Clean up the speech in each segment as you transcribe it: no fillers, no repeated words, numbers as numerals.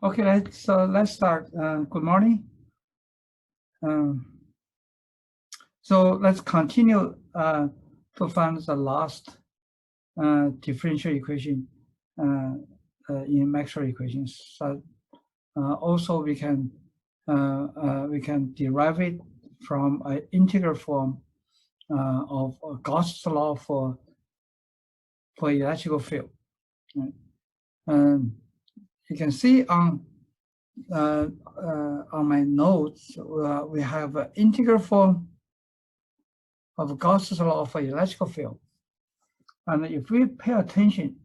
Okay, let's start. Good morning. Um, so let's continue to find the last differential equation in Maxwell equations. So also we can derive it from an integral form of Gauss's law for electrical field. Right? You can see on my notes, we have an integral form of Gauss's law for electrical field. And if we pay attention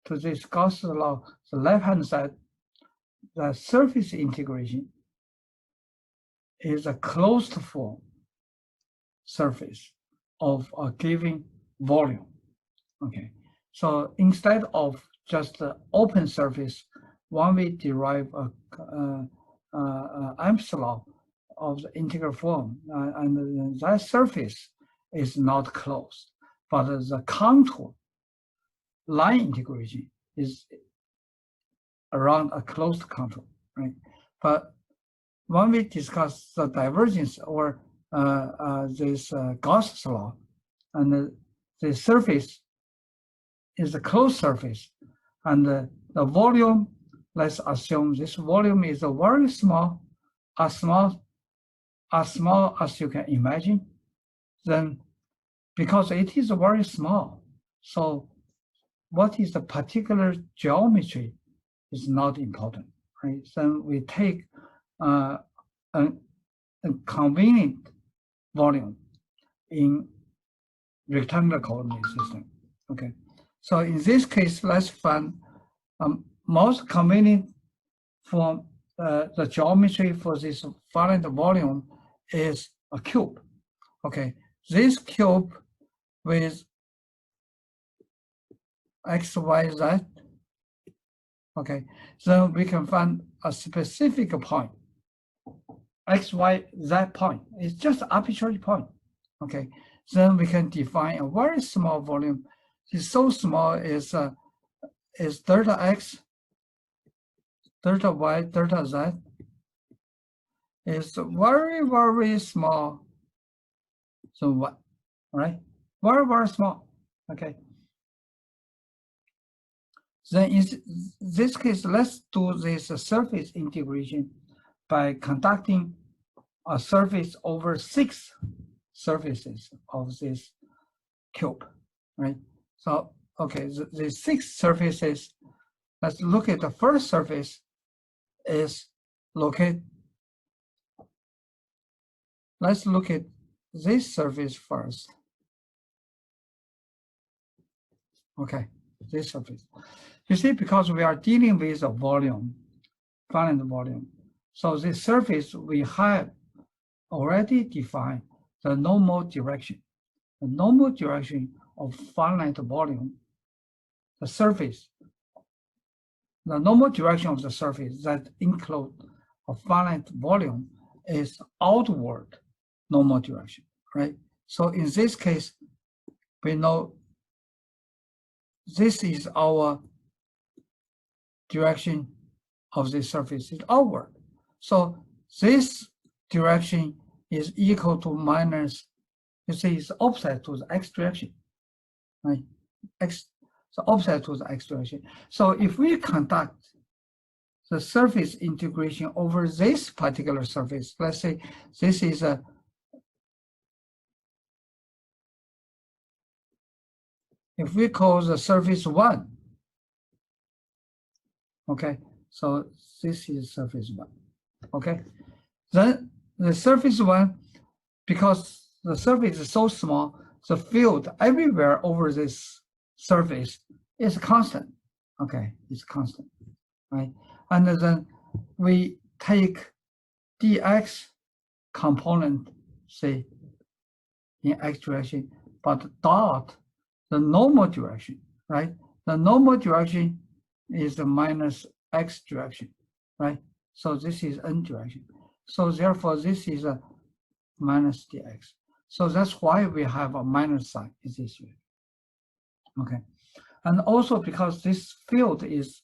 to this Gauss's law, the left-hand side, the surface integration is a closed form surface of a given volume. Okay, so instead of just the open surface, when we derive Ams's law of the integral form, and that surface is not closed, but the contour line integration is around a closed contour, right? But when we discuss the divergence or this Gauss's law, and the surface is a closed surface, and the volume, let's assume this volume is a very small, as small as you can imagine, then because it is very small, so what is the particular geometry is not important, right? Then we take a convenient volume in rectangular coordinate system. Okay, so in this case, let's find most convenient for the geometry for this finite volume is a cube. Okay, this cube with x, y, z. Okay, so we can find a specific point, x, y, z point. It's just arbitrary point. Okay, then we can define a very small volume. It's so small is delta x, delta y, delta z. Is very, very small. So what, right? Very, very small. Okay. Then in this case, let's do this surface integration by conducting a surface over 6 surfaces of this cube, right? So, okay, the 6 surfaces, let's look at the first surface is located. Let's look at this surface first. Okay, this surface. You see, because we are dealing with a volume, finite volume, so this surface we have already defined the normal direction. The normal direction of finite volume, the surface, the normal direction of the surface that include a finite volume is outward normal direction, right? So in this case, we know this is our direction of the surface is outward. So this direction is equal to minus, you see, it's opposite to the x direction, right? X, so opposite to the x direction. So if we conduct the surface integration over this particular surface, let's say this is a if we call the surface 1, okay, so this is surface 1, okay, then the surface 1, because the surface is so small, the field everywhere over this surface is constant, okay, it's constant, right? And then we take dx component, say, in x direction, but dot the normal direction, right? The normal direction is the minus x direction, right? So this is n direction. So therefore, this is a minus dx. So that's why we have a minus sign in this way. Okay, and also because this field is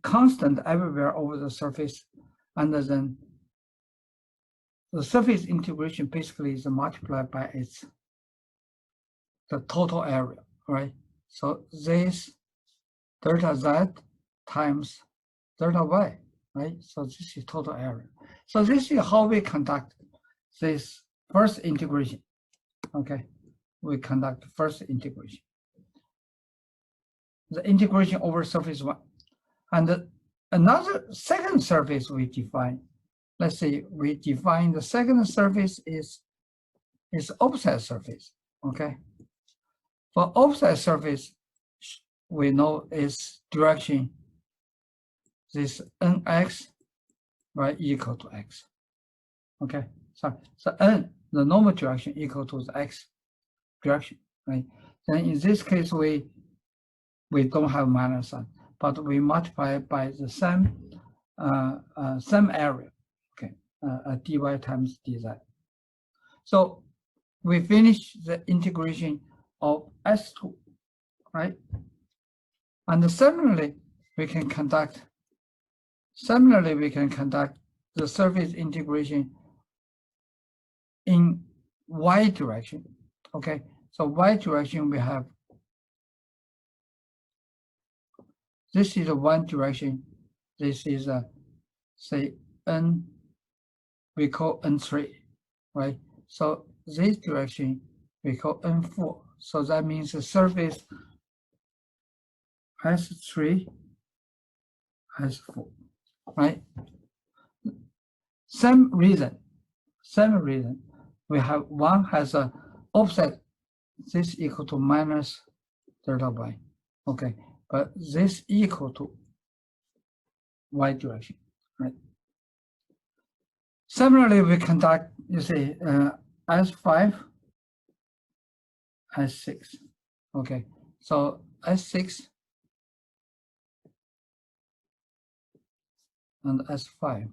constant everywhere over the surface, and then the surface integration basically is multiplied by the total area, right? So this delta z times delta y, right? So this is total area. So this is how we conduct this first integration, okay? We conduct first integration. The integration over surface one. And another second surface we define. Let's say we define the second surface is offset surface, okay? For offset surface, we know its direction, this nx, right, equal to x, okay? So n, the normal direction equal to the x direction, right? Then in this case, we don't have minus sign, but we multiply by the same area, okay, dy times dz. So we finish the integration of S2, right? And similarly, we can conduct the surface integration in y direction, okay? So y direction, we have, this is one direction, this is say n, we call n3, right? So this direction we call n4. So that means the surface S3, S4, right? Same reason. We have one has a offset, this equal to minus delta y, okay? But this equal to y direction, right? Similarly, we conduct, you see, S5, S6, okay? So S6 and S5.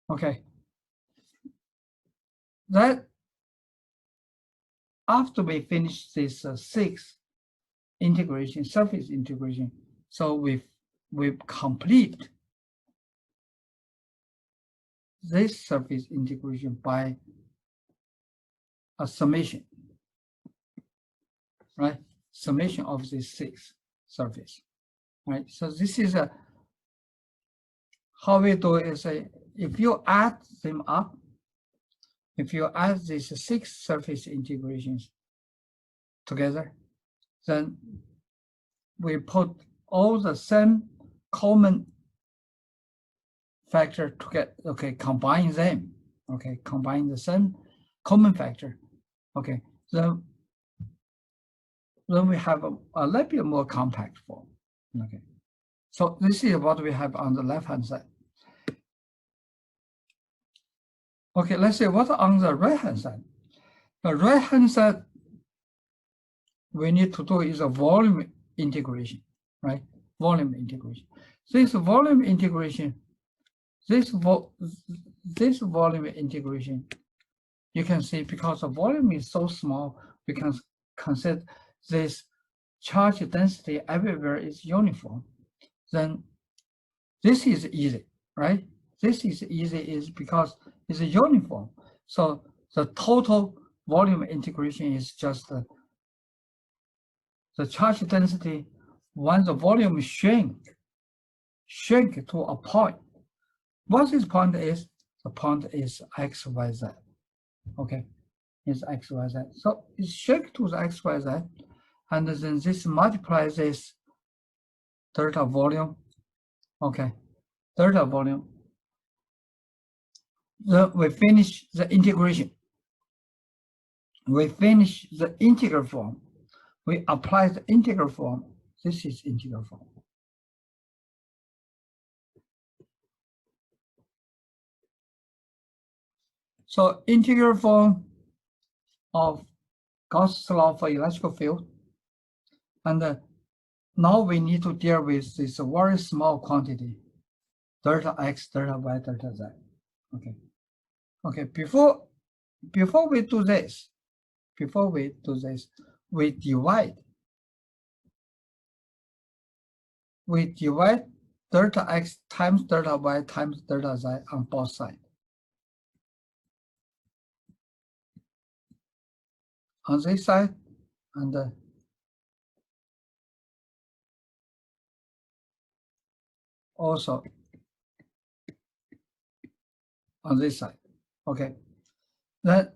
Okay. That after we finish this 6 integration, surface integration, so we complete this surface integration by a summation, right? Summation of these 6 surface, right? So this is how we do it is if you add them up, if you add these 6 surface integrations together, then we put all the same common factor together, okay, combine them, okay, combine the same common factor, okay, then we have a little bit more compact form, okay. So this is what we have on the left-hand side. Okay, let's say what on the right-hand side. The right-hand side, we need to do is a volume integration, right? Volume integration. This volume integration, this volume integration, you can see because the volume is so small, we can consider this charge density everywhere is uniform. Then this is easy, right? This is easy is because it's uniform. So the total volume integration is just the charge density when the volume shrink to a point. What this point is, the point is x, y, z. Okay, is x, y, z. So it shrink to the x, y, z, and then this multiplies this delta volume. Okay, delta volume. Then we finish the integration. We finish the integral form. We apply the integral form. This is integral form. So integral form of Gauss's law for electrical field. And now we need to deal with this very small quantity, delta x, delta y, delta z. Okay. Okay, before we do this, we divide delta x times delta y times delta z on both sides. On this side, and also on this side. Okay. Then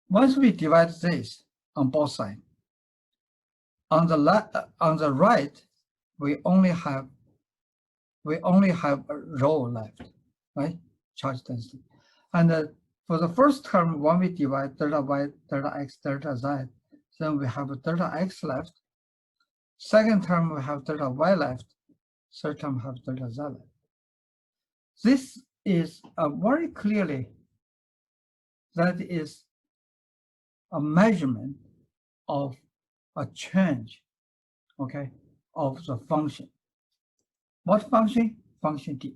once we divide this on both sides, on the right, we only have a row left, right? Charge density. And for the first term, when we divide delta y, delta x, delta z, then we have delta x left. Second term, we have delta y left. Third term, we have delta z left. This is very clearly that is a measurement of a change, okay, of the function. What function? Function D.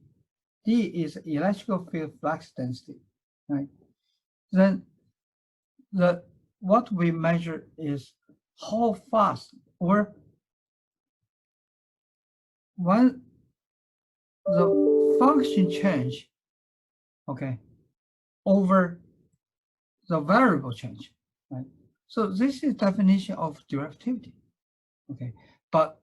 D is electrical field flux density, right? Then what we measure is how fast, or when the function change, okay, over the variable change, right? So this is definition of directivity, okay? But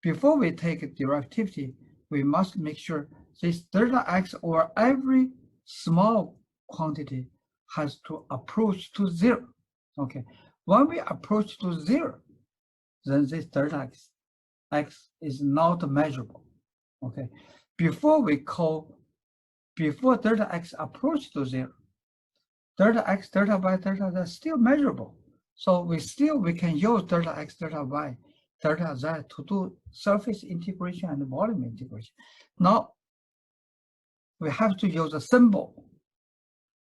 before we take directivity, we must make sure this delta x or every small quantity has to approach to zero, okay? When we approach to zero, then this delta x is not measurable, okay? Before delta x approach to zero, delta x, delta y, delta z is still measurable. So we can use delta x, delta y, delta z to do surface integration and volume integration. Now we have to use a symbol.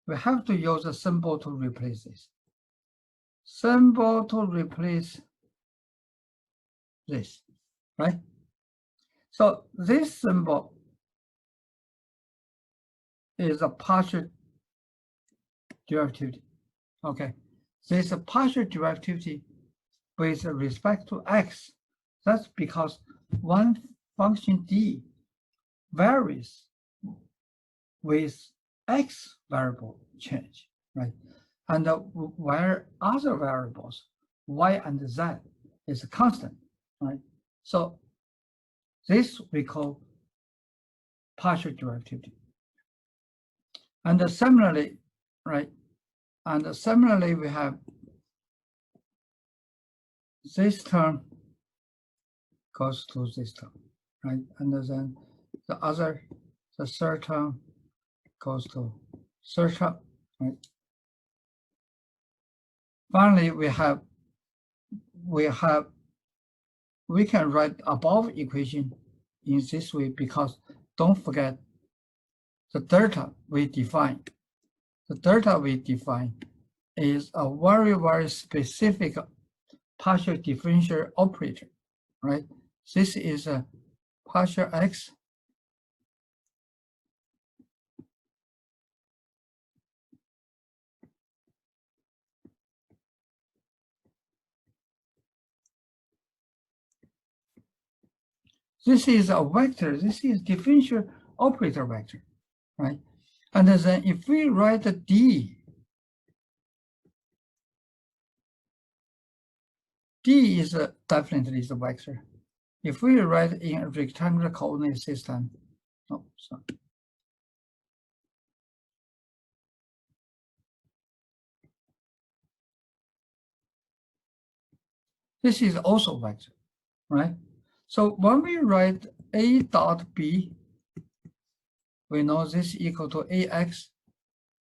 We have to use a symbol to replace this. Symbol to replace this, right? So this symbol is a partial directivity, okay? This is a partial directivity with respect to x. That's because one function D varies with x variable change, right? And where other variables, y and z, is constant, right? So this we call partial directivity. And similarly, right? And similarly, we have this term goes to this term, right? And then the third term goes to third term, right? Finally, we can write above equation in this way, because don't forget the delta we define. The delta we define is a very, very specific partial differential operator, right? This is a partial x this is a vector. This is differential operator vector, right? And then if we write a D is definitely the vector. If we write in a rectangular coordinate system, oh, sorry. This is also vector, right? So when we write A dot B, we know this equal to AX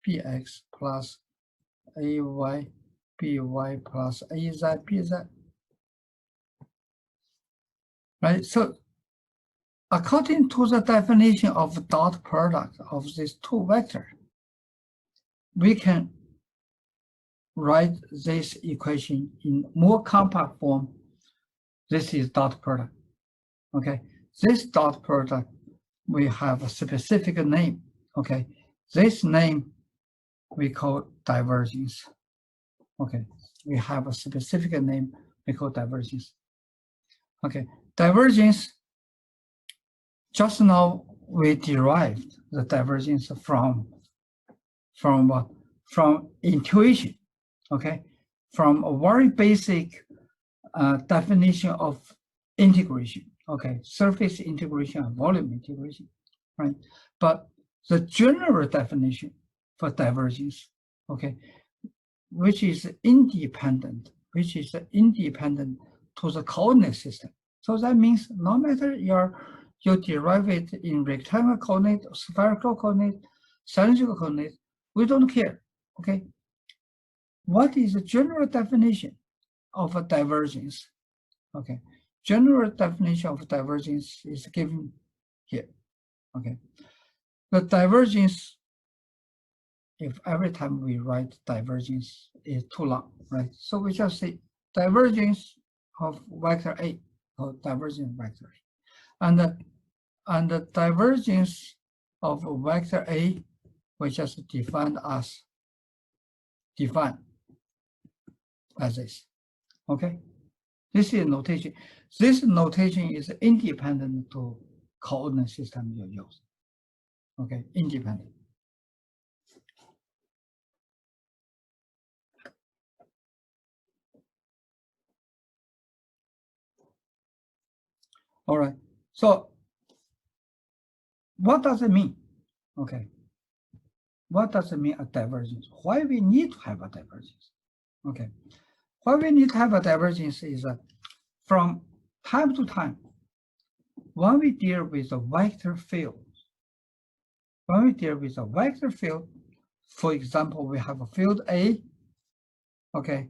BX plus AY BY plus AZ BZ. Right, so according to the definition of dot product of these two vectors, we can write this equation in more compact form. This is dot product, okay? This dot product, we have a specific name, okay? This name we call divergence. Okay, we have a specific name we call divergence. Okay, divergence, just now we derived the divergence from what? From intuition, okay? From a very basic definition of integration, okay? Surface integration and volume integration, right? But the general definition for divergence, okay, which is independent to the coordinate system. So that means no matter you derive it in rectangular coordinate, spherical coordinate, cylindrical coordinate, we don't care, okay? What is the general definition of a divergence? Okay, general definition of divergence is given here, okay? The divergence, if every time we write divergence is too long, right? So we just say divergence of vector A, or divergence vector A. And the divergence of vector A, we just define as this, okay? This is notation. This notation is independent to coordinate system you use, okay? Independent. All right, so what does it mean? Okay, what does it mean a divergence? Why we need to have a divergence? Okay, why we need to have a divergence is from time to time, when we deal with a vector field, for example, we have a field A, okay,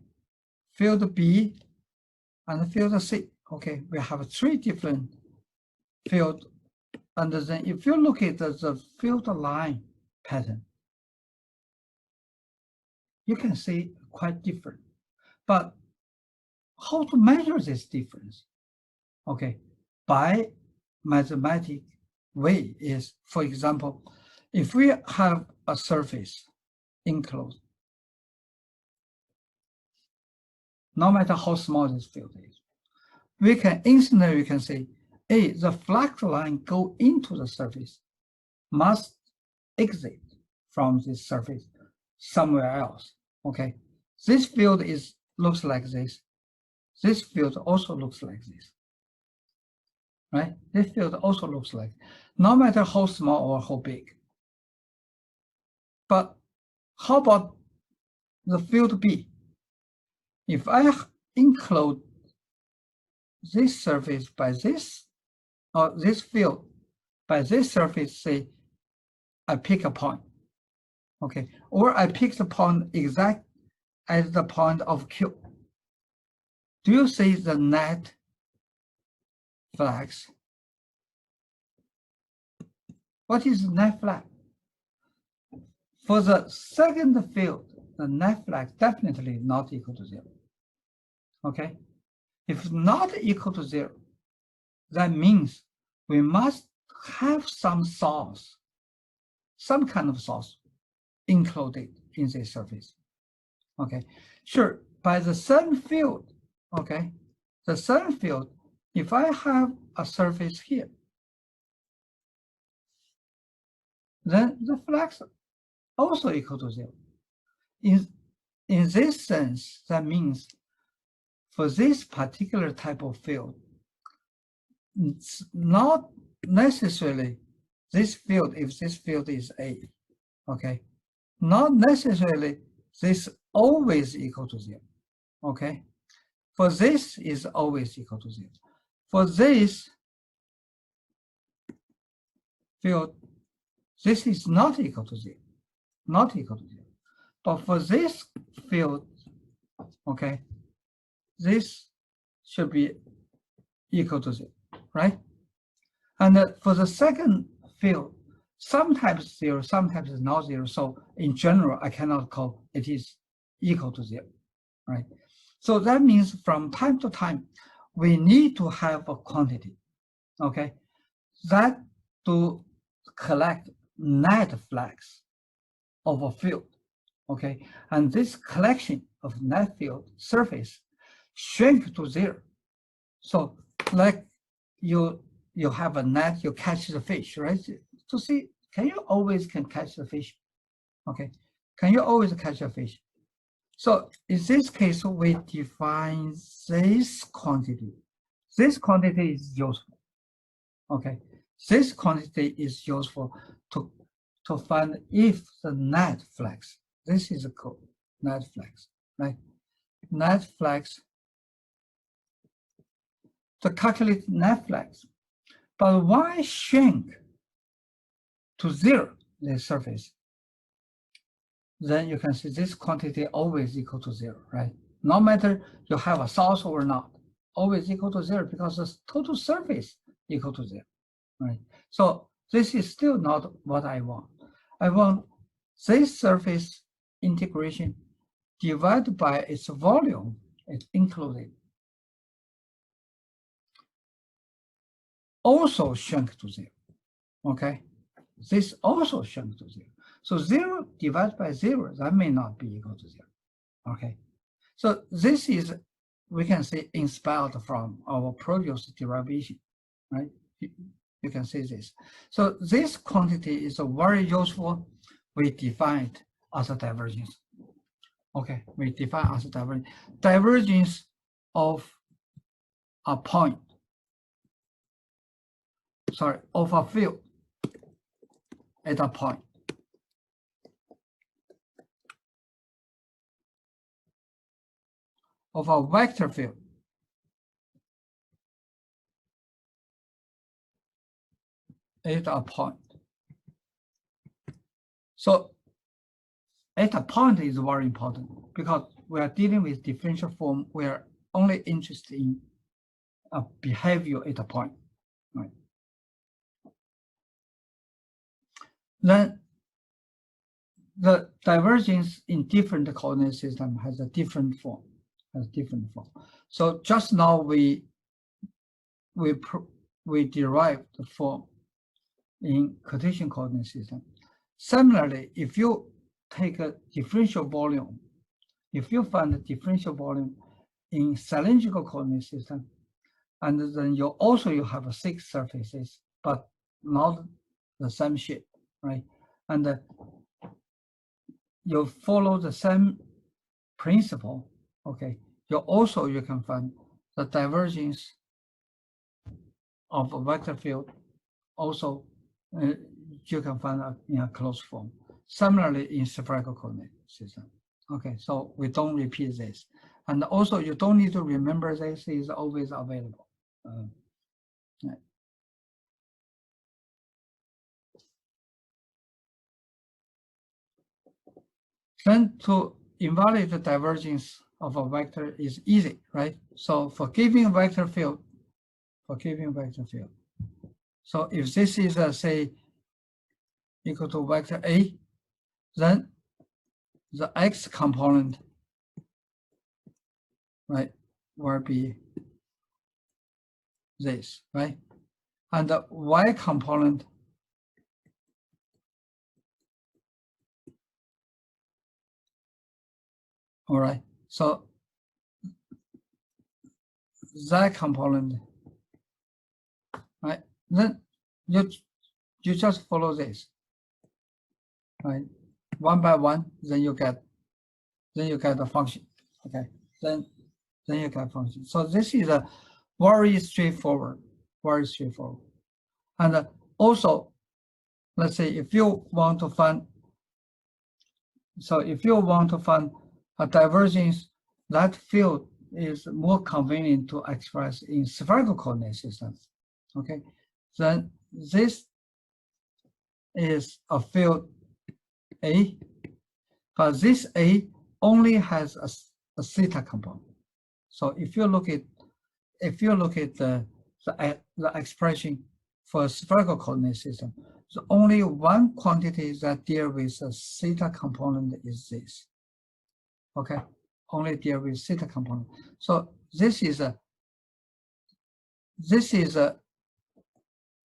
field B, and field C. Okay, we have three different fields. And then if you look at the field line pattern, you can see quite different. But how to measure this difference? Okay, by mathematic way is, for example, if we have a surface enclosed, no matter how small this field is, we can instantly say, A, the flux line go into the surface must exit from this surface somewhere else. Okay, this field looks like this. This field also looks like this, right? This field also looks like, no matter how small or how big. But how about the field B? If I include this surface by this, or this field by this surface, say I pick a point, okay, or I pick the point exact at the point of Q. Do you see the net flux? What is net flux? For the second field, the net flux definitely not equal to 0. Okay, if not equal to 0, that means we must have some source, some kind of source included in this surface. Okay, sure, by the same field, okay, the same field, if I have a surface here, then the flux also equal to 0. In this sense, that means for this particular type of field, it's not necessarily this field, if this field is A, okay, not necessarily this always equal to 0, okay? For this is always equal to 0. For this field, this is not equal to 0, not equal to 0. But for this field, okay, this should be equal to 0, right? And for the second field, sometimes 0, sometimes it's not 0. So in general, I cannot call it is equal to 0, right? So that means from time to time, we need to have a quantity, okay, that to collect net flux of a field, okay? And this collection of net field surface shrink to 0. So like you have a net, you catch the fish, right? To see, can you always catch the fish? Okay, can you always catch a fish? So in this case, we define this quantity. This quantity is useful. Okay, this quantity is useful to find if the net flex. This is a code, net flex, right? Net flex, to calculate net flex. But why shrink to 0, the surface? Then you can see this quantity always equal to 0, right? No matter you have a source or not, always equal to 0 because the total surface equal to 0, right? So this is still not what I want. I want this surface integration divided by its volume, it's included, also shrink to 0, okay? This also shrink to 0. So 0 divided by 0, that may not be equal to 0, okay? So this is, we can say, inspired from our previous derivation, right? You can see this. So this quantity is very useful. We define it as a divergence. Okay, we define as a divergence. Divergence of a point, sorry, of a field at a point. Of a vector field at a point. So at a point is very important because we are dealing with differential form. We are only interested in a behavior at a point, right? Then the divergence in different coordinate system has a different form. So just now we derived the form in Cartesian coordinate system. Similarly, if you take a differential volume, if you find a differential volume in cylindrical coordinate system, and then you have 6 surfaces, but not the same shape, right? And you follow the same principle, okay? You can find the divergence of a vector field. Also, you can find in a closed form. Similarly, in spherical coordinate system. Okay, so we don't repeat this. And also, you don't need to remember this is always available. Right. Then to evaluate the divergence of a vector is easy, right? So for given vector field, so if this is say equal to vector A, then the x component, right, will be this, right? And the y component all right, so z component, right? Then you just follow this, right? One by one, then you get the function. Okay, then you get function. So this is a very straightforward. And also, let's say if you want to find, a divergence, that field is more convenient to express in spherical coordinate systems. Okay, then this is a field A, but this A only has a theta component. So if you look at the expression for a spherical coordinate system, so only one quantity that deal with a theta component is this. Okay, only deal with theta component. So this is a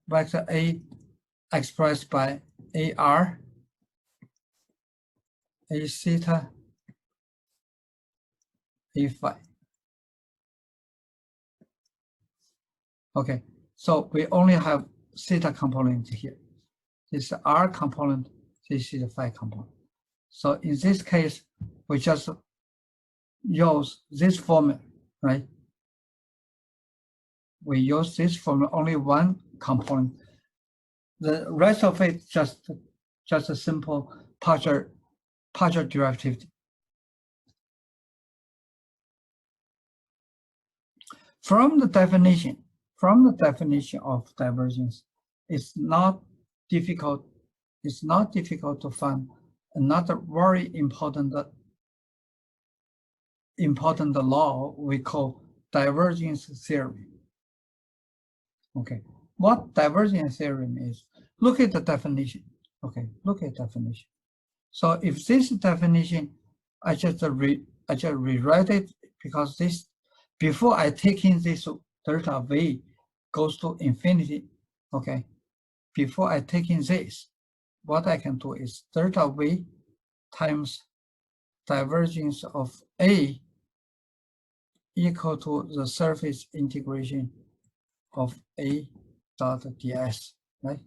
vector A expressed by AR, A theta A phi. Okay, so we only have theta component here. This is R component, this is the phi component. So in this case, we just use this formula, right? We use this formula, only one component. The rest of it just a simple partial derivative. From the definition of divergence, it's not difficult to find another very important law we call divergence theorem. Okay, what divergence theorem is? Look at the definition. Okay, look at definition. So if this definition, I just rewrite it, because this, before I take in this delta V goes to infinity. Okay, before I take in this, what I can do is delta V times divergence of A equal to the surface integration of A dot ds, right?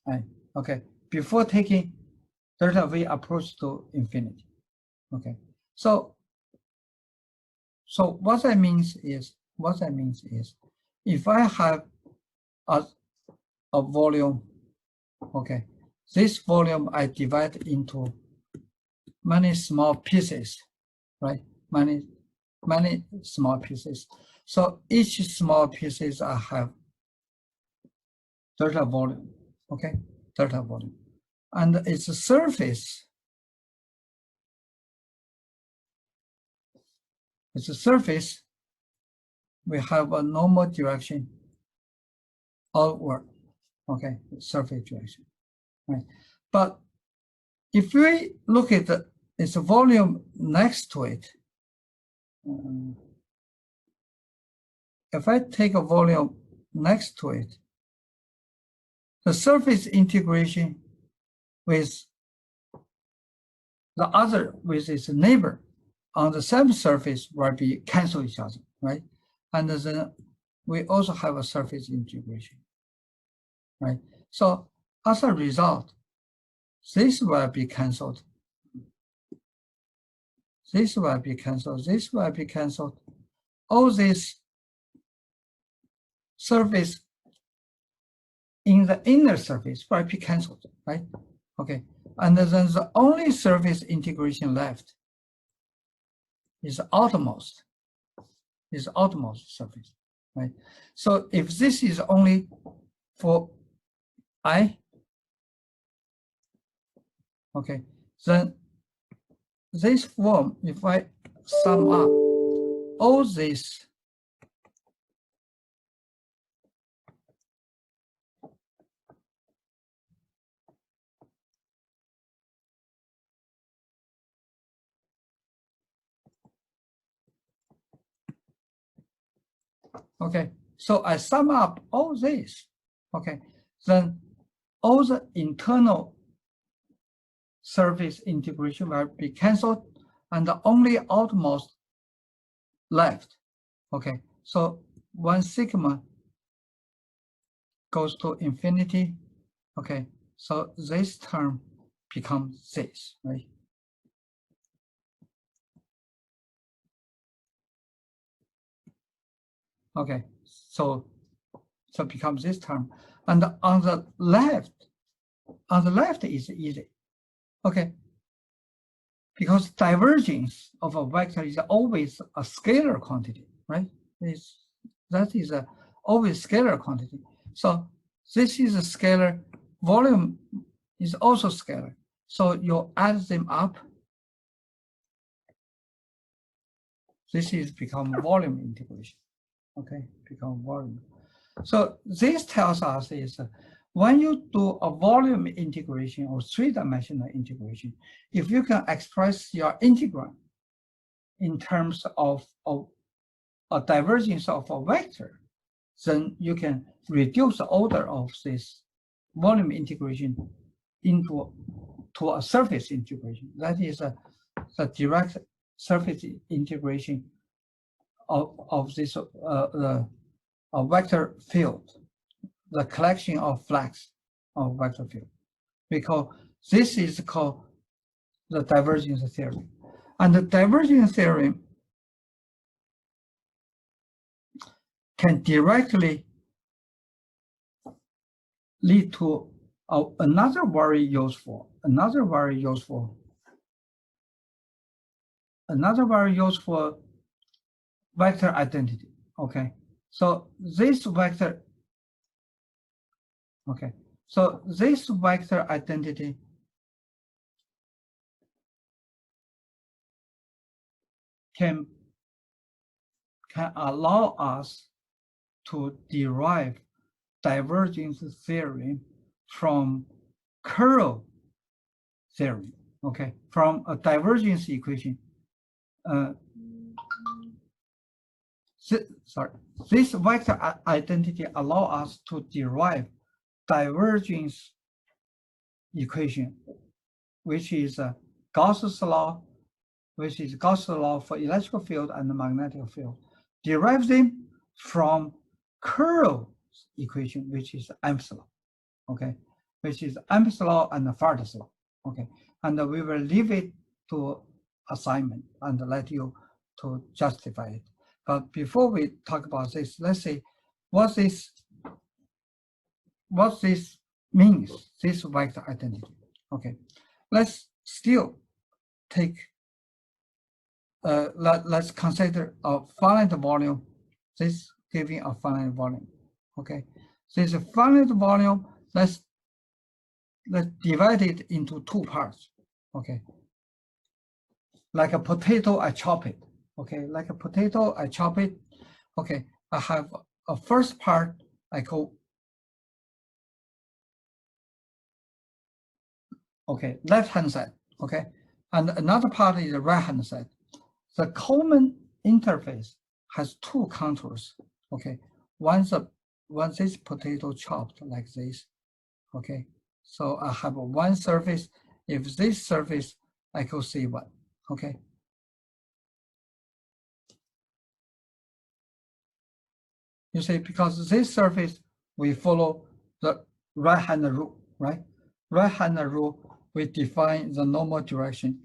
Right. Okay, before taking delta V approach to infinity. Okay, so what that means is, if I have a volume, okay, this volume I divide into many small pieces, right? Many small pieces. So each small pieces I have delta volume, okay, delta volume, and its surface. Its surface, we have a normal direction outward, okay, surface direction, right? But if we look at its volume next to it, if I take a volume next to it, the surface integration with its neighbor on the same surface will be cancel each other, right? And then we also have a surface integration, right? So as a result, this will be canceled. This will be canceled. This will be canceled. All this surface in the inner surface will be canceled, right? Okay, and then the only surface integration left is outermost surface, right? So if this is only for I, okay, then this form, if I sum up all this, okay, so I sum up all this, okay, then all the internal surface integration will be canceled, and the only outermost left. Okay, so 1 sigma goes to infinity. Okay, so this term becomes this, right? Okay, so becomes this term, and on the left is easy. Okay, because divergence of a vector is always a scalar quantity, right? That is always scalar quantity. So this is a scalar, volume is also scalar. So you add them up, this is become volume integration. Okay, become volume. So this tells us is when you do a volume integration or three-dimensional integration, if you can express your integral in terms of a divergence of a vector, then you can reduce the order of this volume integration to a surface integration. That is the direct surface integration of this vector field, the collection of flags of vector field. Because this is called the divergence theorem. And the divergence theorem can directly lead to another very useful vector identity. Okay, so this vector identity can allow us to derive divergence theorem from curl theorem. Okay, from a divergence equation. This vector identity allow us to derive divergence equation, which is Gauss's law, for electrical field and magnetic field. Derive them from curl equation, which is Ampere's law. Okay, which is Ampere's law and Faraday's law. Okay, and we will leave it to assignment and let you to justify it. But before we talk about this, let's see what this means, this vector identity. Okay, let's still take, let's consider a finite volume, this giving a finite volume. Okay, this finite volume, let's divide it into two parts. Okay, like a potato, I chop it. Okay, like a potato, I chop it. Okay, I have a first part, I call, okay, left-hand side, okay? And another part is the right-hand side. The common interface has two contours, okay? Once this potato chopped like this, okay? So I have one surface. If this surface, I call C1, okay? You see, because this surface, we follow the right-hand rule, right? Right-hand rule, we define the normal direction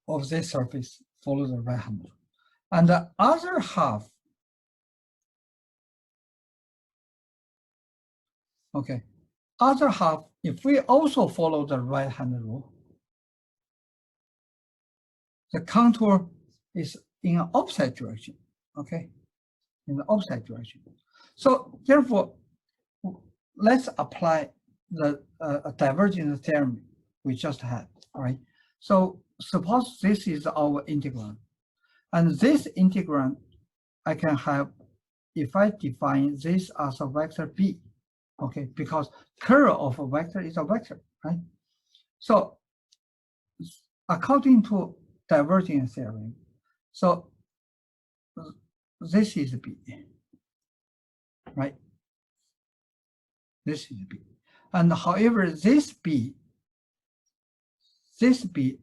of this surface, follow the right-hand rule. And the other half, okay, other half, if we also follow the right-hand rule, the contour is in an opposite direction, okay? In the opposite direction. So therefore, let's apply the divergence theorem we just had, all right? So suppose this is our integrand. And this integrand, I can have, if I define this as a vector B, okay, because curl of a vector is a vector, right? So according to divergence theorem, so this is B, right? This is B. And however, this B, the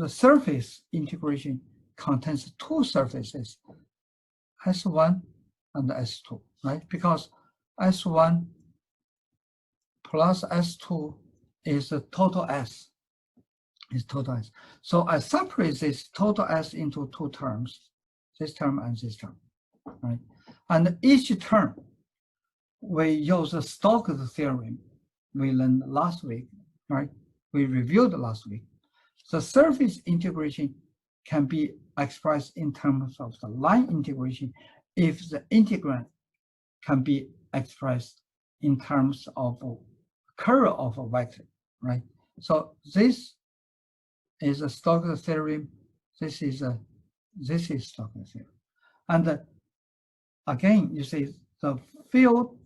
surface integration contains two surfaces, S1 and S2, right? Because S1 plus S2 is the total S, So I separate this total S into two terms, this term and this term, right? And each term, we use the Stokes theorem we learned last week, right? We reviewed last week. The surface integration can be expressed in terms of the line integration if the integrand can be expressed in terms of curl of a vector, right? So this is a Stokes theorem. This is Stokes theorem. And again, you see the field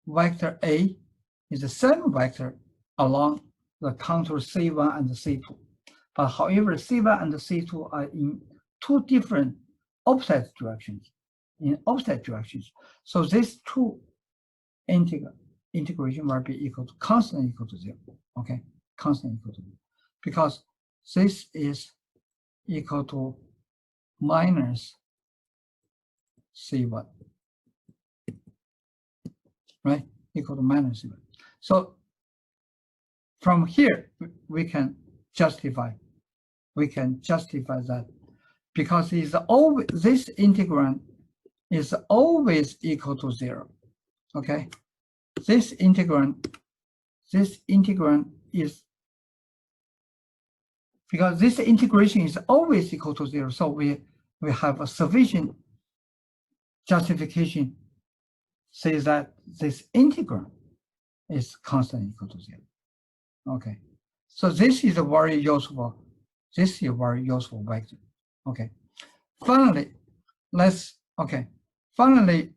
vector A is the same vector along the contour C1 and C2. But however, C1 and C2 are in two different opposite directions, So these two integration will be equal to constant equal to 0, okay? Constant equal to 0. Because this is equal to minus C1, right? Equal to minus C1. So from here, we can justify that because it's always, this integrand is always equal to 0, okay? This integrand is, because this integration is always equal to 0, so we have a sufficient justification says that this integrand is constant equal to 0. Okay, so this is a very useful vector. Okay, finally, finally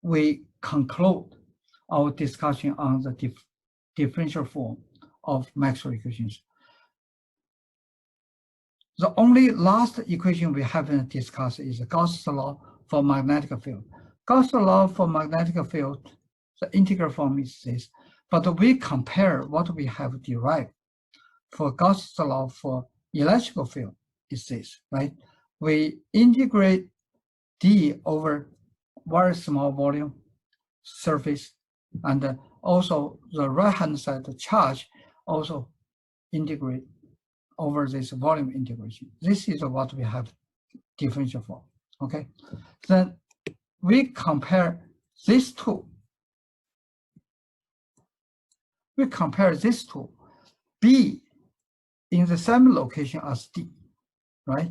we conclude our discussion on the differential form of Maxwell equations. The only last equation we haven't discussed is Gauss's law for magnetic field. Gauss's law for magnetic field, the integral form is this, but we compare what we have derived for Gauss's law for electrical field is this, right? We integrate d over very small volume surface, and also the right-hand side, the charge, also integrate over this volume integration. This is what we have differential form, okay? Then we compare these two. We compare this two, B in the same location as D, right?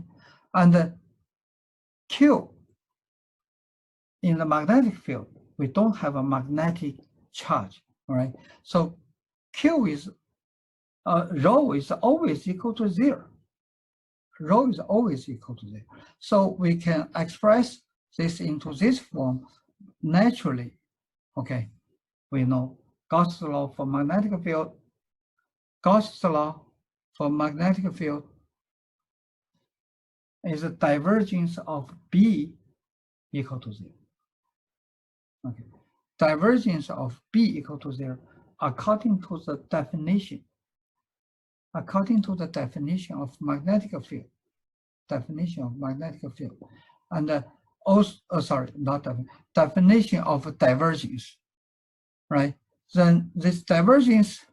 And Q in the magnetic field, we don't have a magnetic charge, all right? So Q is, rho is always equal to 0. Rho is always equal to 0. So we can express this into this form naturally, okay? We know Gauss's law for magnetic field, Gauss's law for magnetic field is a divergence of B equal to 0. Okay, divergence of B equal to 0 according to the definition. According to the definition of magnetic field, and also, sorry, not definition of divergence, right? Then this divergence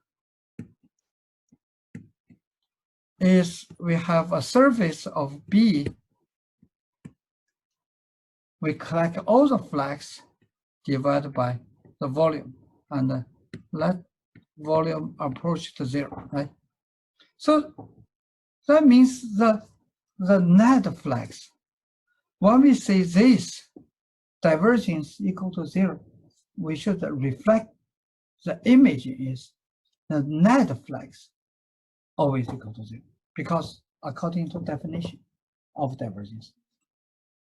is, we have a surface of B, we collect all the flux divided by the volume, and let volume approach to 0, right? So that means the net flux, when we say this divergence equal to 0, we should reflect the image is the net flux always equal to 0, because according to definition of divergence.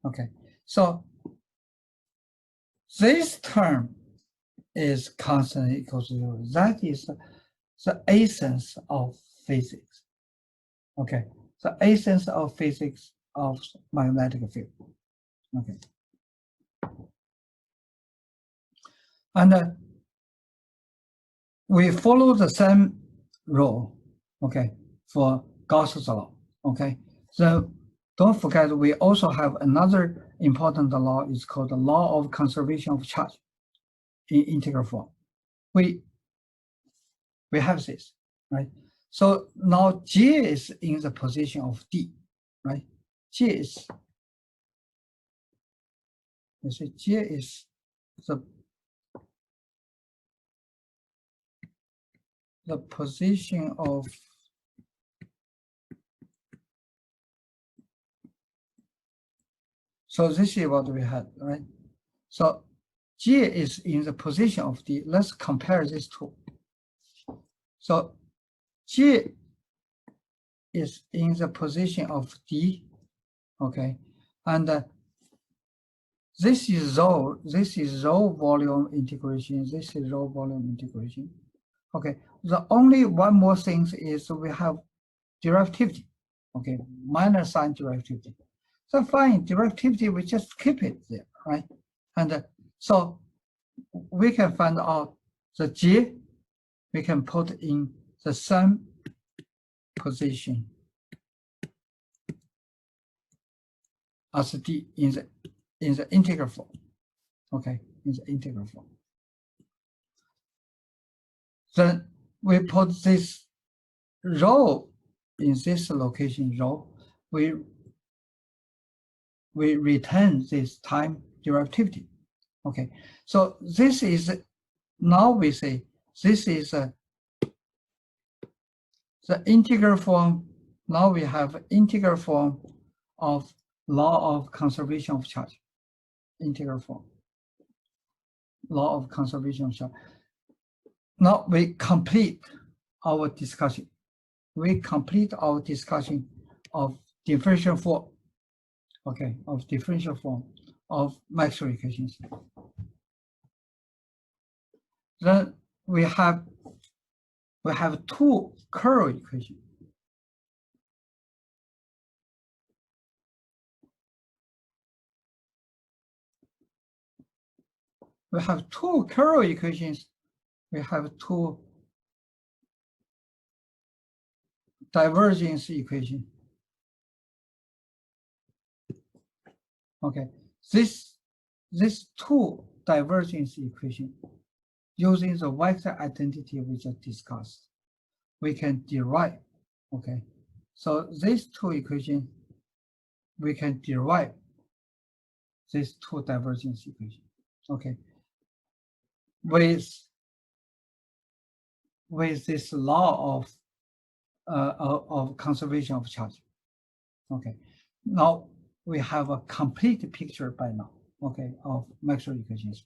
Okay, so this term is constant equal to 0. That is the essence of physics. Okay, the essence of physics of magnetic field. Okay, and we follow the same rule, okay, for Gauss's law. Okay, so don't forget we also have another important law. Is called the law of conservation of charge in integral form. We have this, right? So now J is in the position of D, right? J is, let's say J is the position of so this is what we had, right? So J is in the position of D. Let's compare these two. So J is in the position of D, okay, and this is rho volume integration. This is rho volume integration. Okay, the only one more thing is we have directivity. Okay, minor sign directivity. So fine, directivity, we just keep it there, right? And so we can find out the J, we can put in the same position as d in the integral form. Okay, in the integral form. Then we put this rho in this location rho. We return this time derivativity. Okay, so this is, now we say this is the integral form. Now we have integral form of law of conservation of charge. Integral form, law of conservation of charge. Now we complete our discussion. We complete our discussion of differential form. Okay, of differential form of Maxwell equations. Then we have two curl equations. We have two curl equations. We have two divergence equations. Okay, this two divergence equation, using the vector identity we just discussed, we can derive. Okay, so these two equations, we can derive these two divergence equations. Okay, with this law of conservation of charge. Okay, now we have a complete picture by now. Okay, of Maxwell equations,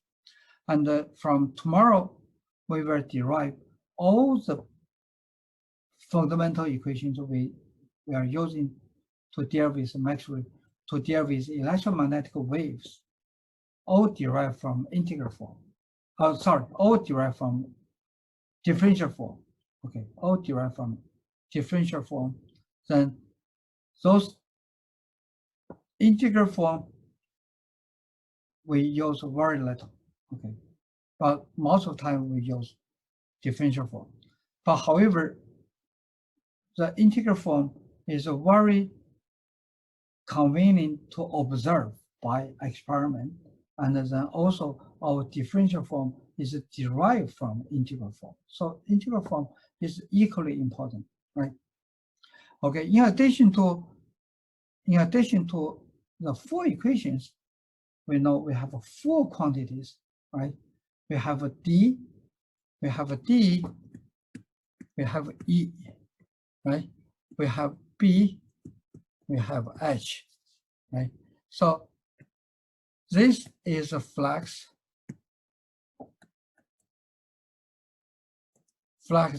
and from tomorrow we will derive all the fundamental equations we are using to deal with Maxwell, to deal with electromagnetic waves, all derived from integral form. All derived from differential form. Okay, all derived from differential form. Then those integral form we use very little. Okay, but most of the time we use differential form. But however, the integral form is very convenient to observe by experiment, and then also our differential form is derived from integral form. So integral form is equally important, right? Okay, in addition to the four equations, we know we have four quantities, right? We have a D, we have a D, we have E, right? We have B, we have H, right? So this is a flux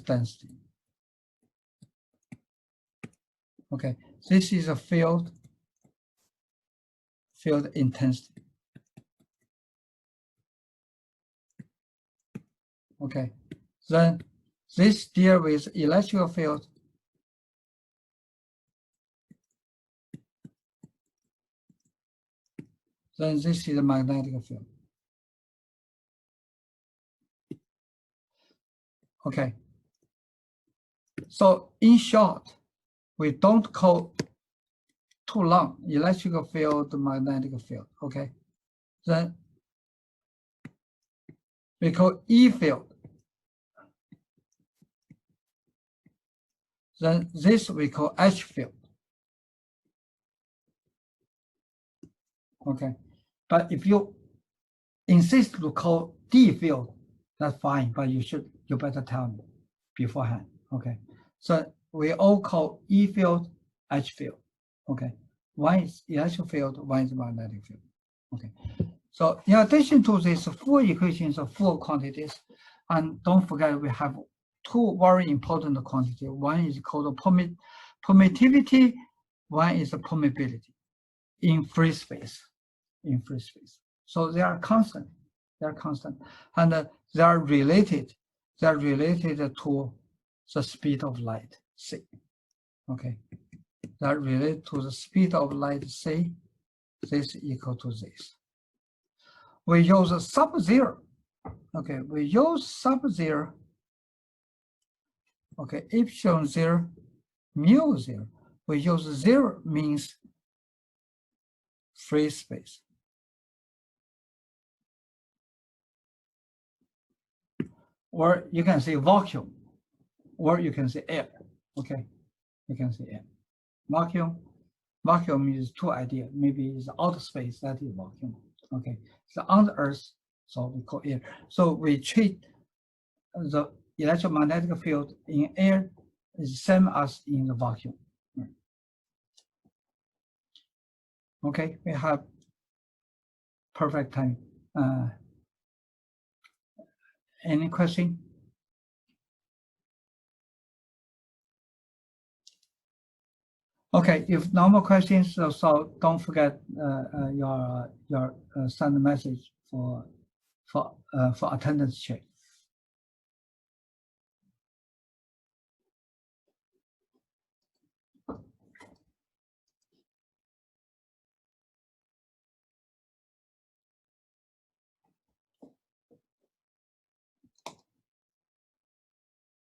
density. Okay, this is a field intensity. Okay, then this deal with electrical field. Then this is a magnetic field. Okay, so in short, we don't call too long electrical field, magnetic field. Okay, then we call E field. Then this we call H field. Okay, but if you insist to call D field, that's fine, but you better tell me beforehand. Okay, so we all call E field, H field. Okay, one is electric field, one is magnetic field. Okay, so in addition to these four equations of four quantities, and don't forget we have two very important quantities. One is called permittivity, one is permeability in free space. So they are constant. And they are related. They are related to the speed of light, c. Okay, they are related to the speed of light, c. This is equal to this. We use sub-zero. Okay, we use sub-zero. Okay, epsilon 0, mu 0. We use 0 means free space. Or you can say vacuum, or you can say air. Okay, you can say air. Vacuum is two ideas. Maybe it's outer space, that is vacuum. Okay, so on the Earth, so we call air. So we treat the electromagnetic field in air is same as in the vacuum. Okay, we have perfect time. Any question? Okay, if no more questions, so don't forget your send a message for attendance check.